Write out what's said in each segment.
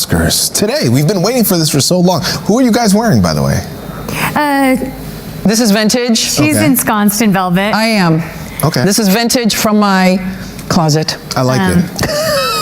Oscars today. We've been waiting for this for so long. Who are you guys wearing, by the way? This is vintage. She's ensconced in velvet. I am. Okay. This is vintage from my closet. I like it.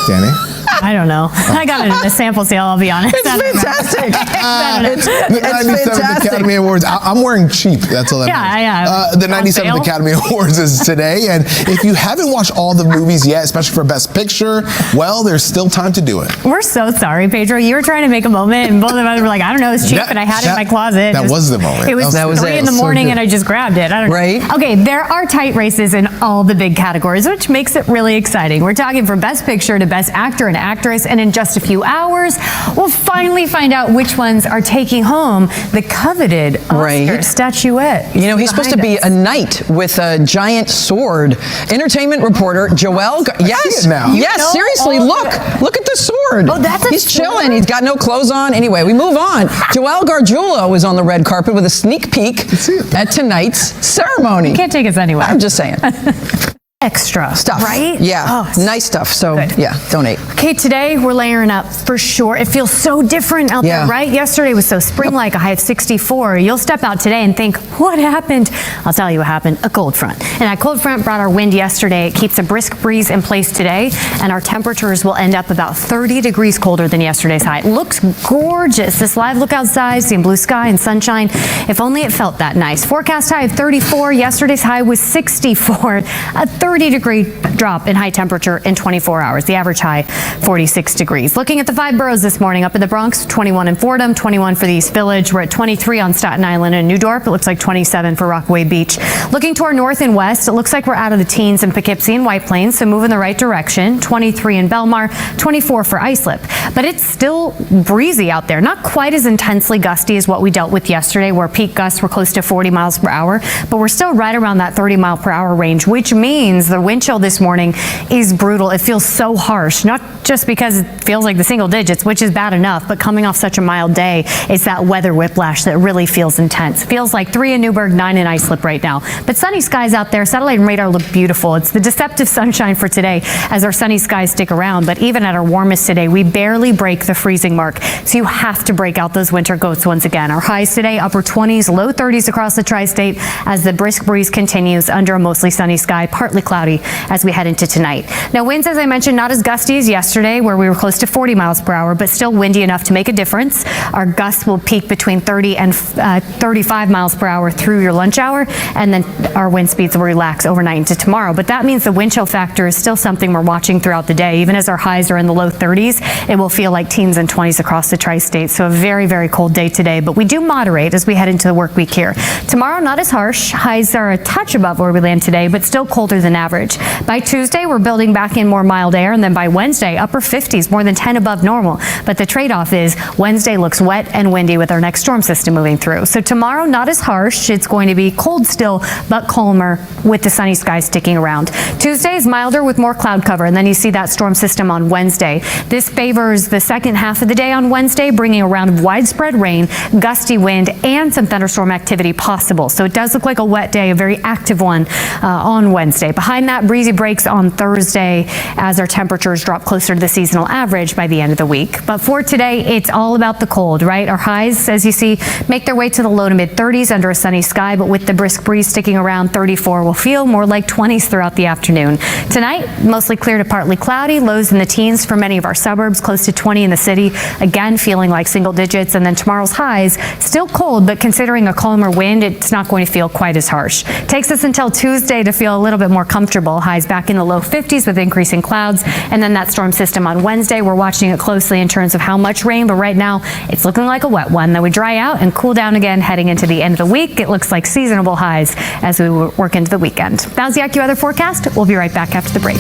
Danny? I don't know. I got it in a sample sale, I'll be honest. It's fantastic. It's The 97th Academy Awards. I'm wearing cheap. That's all that Yeah. The 97th Academy Awards is today. And if you haven't watched all the movies yet, especially for Best Picture, well, there's still time to do it. We're so sorry, Pedro. You were trying to make a moment, and both of us were like, I don't know, it's cheap, and I had it in my closet. That was the moment. It was 3 in the morning, and I just grabbed it. I don't know. Right. Okay, there are tight races in all the big categories, which makes it really exciting. We're talking from Best Picture to Best Actor and Actress, and in just a few hours, we'll finally find out which ones are taking home the coveted Oscar statuette. You know, he's supposed to be a knight with a giant sword. Entertainment reporter Joel. Yes, seriously, look at the sword. Oh, that's a He's sword? chilling. He's got no clothes on. Anyway, we move on. Joel Gargiulo is on the red carpet with a sneak peek at tonight's ceremony. You can't take us anywhere. I'm just saying. Extra stuff, right? Yeah, oh, nice stuff. So yeah, donate. Okay, today we're layering up for sure. It feels so different out there, right? Yesterday was so spring-like, a high of 64. You'll step out today and think, what happened? I'll tell you what happened, a cold front. And that cold front brought our wind yesterday. It keeps a brisk breeze in place today, and our temperatures will end up about 30 degrees colder than yesterday's high. It looks gorgeous. This live look outside, seeing blue sky and sunshine. If only it felt that nice. Forecast high of 34. Yesterday's high was 64. A 30-degree drop in high temperature in 24 hours. The average high, 46 degrees. Looking at the 5 boroughs this morning, up in the Bronx, 21 in Fordham, 21 for the East Village. We're at 23 on Staten Island and New Dorp. It looks like 27 for Rockaway Beach. Looking to our north and west, it looks like we're out of the teens in Poughkeepsie and White Plains, so move in the right direction. 23 in Belmar, 24 for Islip. But it's still breezy out there. Not quite as intensely gusty as what we dealt with yesterday, where peak gusts were close to 40 miles per hour, but we're still right around that 30 mile per hour range, which means the wind chill this morning is brutal. It feels so harsh, not just because it feels like the single digits, which is bad enough, but coming off such a mild day, it's that weather whiplash that really feels intense. Feels like 3 in Newburgh, 9 in Islip right now. But sunny skies out there. Satellite and radar look beautiful. It's the deceptive sunshine for today as our sunny skies stick around. But even at our warmest today, we barely break the freezing mark. So you have to break out those winter coats once again. Our highs today, upper 20s, low 30s across the tri-state as the brisk breeze continues under a mostly sunny sky, partly cloudy as we head into tonight. Now winds, as I mentioned, not as gusty as yesterday where we were close to 40 miles per hour, but still windy enough to make a difference. Our gusts will peak between 30 and 35 miles per hour through your lunch hour, and then our wind speeds will relax overnight into tomorrow. But that means the wind chill factor is still something we're watching throughout the day. Even as our highs are in the low 30s, it will feel like teens and 20s across the tri-state. So a very, very cold day today, but we do moderate as we head into the work week here. Tomorrow, not as harsh. Highs are a touch above where we land today, but still colder than average. By Tuesday, we're building back in more mild air, and then by Wednesday, upper 50s, more than 10 above normal. But the trade-off is Wednesday looks wet and windy with our next storm system moving through. So tomorrow, not as harsh. It's going to be cold still, but calmer with the sunny skies sticking around. Tuesday is milder with more cloud cover, and then you see that storm system on Wednesday. This favors the second half of the day on Wednesday, bringing a round of widespread rain, gusty wind, and some thunderstorm activity possible. So it does look like a wet day, a very active one on Wednesday. Behind that, breezy breaks on Thursday as our temperatures drop closer to the seasonal average by the end of the week. But for today, it's all about the cold, right? Our highs, as you see, make their way to the low to mid 30s under a sunny sky, but with the brisk breeze sticking around, 34 will feel more like 20s throughout the afternoon. Tonight, mostly clear to partly cloudy, lows in the teens for many of our suburbs, close to 20 in the city, again feeling like single digits. And then tomorrow's highs, still cold, but considering a calmer wind, it's not going to feel quite as harsh. Takes us until Tuesday to feel a little bit more comfortable. Highs back in the low 50s with increasing clouds, and then that storm system on Wednesday. We're watching it closely in terms of how much rain, but right now it's looking like a wet one. Then we dry out and cool down again heading into the end of the week. It looks like seasonable highs as we work into the weekend. That was the AccuWeather forecast. We'll be right back after the break.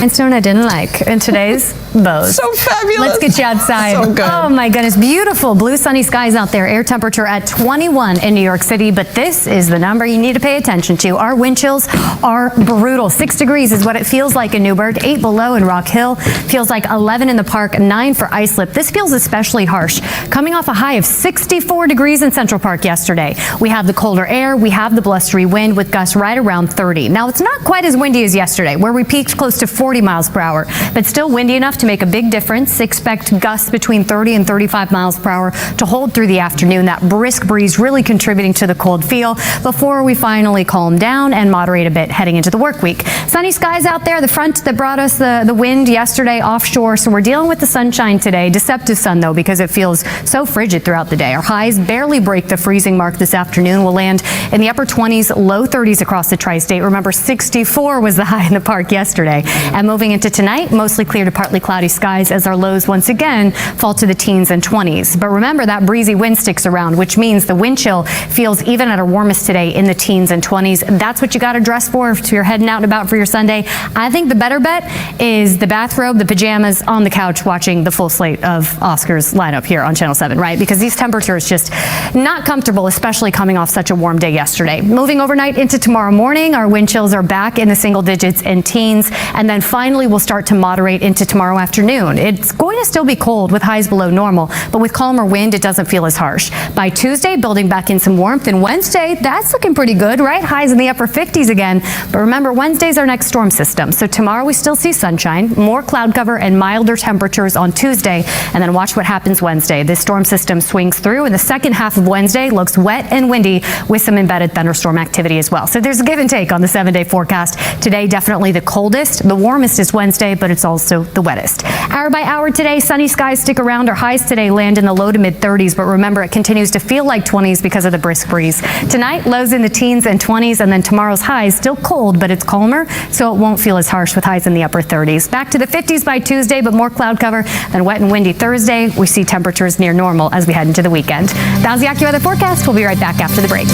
Stone I didn't like, and today's bows. So fabulous. Let's get you outside. So good. Oh my goodness, beautiful blue sunny skies out there. Air temperature at 21 in New York City, but this is the number you need to pay attention to. Our wind chills are brutal. 6 degrees is what it feels like in Newburgh, 8 below in Rock Hill, feels like 11 in the Park, 9 for Islip. This feels especially harsh, coming off a high of 64 degrees in Central Park yesterday. We have the colder air, we have the blustery wind with gusts right around 30. Now it's not quite as windy as yesterday, where we peaked close to 40 miles per hour, but still windy enough to to make a big difference. Expect gusts between 30 and 35 miles per hour to hold through the afternoon. That brisk breeze really contributing to the cold feel before we finally calm down and moderate a bit heading into the work week. Sunny skies out there. The front that brought us the wind yesterday offshore, so we're dealing with the sunshine today. Deceptive sun, though, because it feels so frigid throughout the day. Our highs barely break the freezing mark this afternoon. We'll land in the upper 20s, low 30s across the tri-state. Remember, 64 was the high in the park yesterday. And moving into tonight, mostly clear to partly cloudy skies as our lows once again fall to the teens and 20s. But remember, that breezy wind sticks around, which means the wind chill feels even at our warmest today in the teens and 20s. That's what you got to dress for if you're heading out and about for your Sunday. I think the better bet is the bathrobe, the pajamas, on the couch watching the full slate of Oscars lineup here on Channel 7, right? Because these temperatures just not comfortable, especially coming off such a warm day yesterday. Moving overnight into tomorrow morning, our wind chills are back in the single digits and teens, and then finally we'll start to moderate into tomorrow afternoon. It's going to still be cold with highs below normal, but with calmer wind, it doesn't feel as harsh. By Tuesday, building back in some warmth, and Wednesday, that's looking pretty good, right? Highs in the upper 50s again. But remember, Wednesday's our next storm system, so tomorrow we still see sunshine, more cloud cover and milder temperatures on Tuesday, and then watch what happens Wednesday. This storm system swings through, and the second half of Wednesday looks wet and windy with some embedded thunderstorm activity as well. So there's a give and take on the 7-day forecast. Today, definitely the coldest. The warmest is Wednesday, but it's also the wettest. Hour by hour today, sunny skies stick around. Our highs today land in the low to mid 30s, but remember, it continues to feel like 20s because of the brisk breeze. Tonight, lows in the teens and 20s, and then tomorrow's highs still cold, but it's calmer, so it won't feel as harsh with highs in the upper 30s. Back to the 50s by Tuesday, but more cloud cover. Then wet and windy Thursday. We see temperatures near normal as we head into the weekend. That was the AccuWeather forecast. We'll be right back after the break.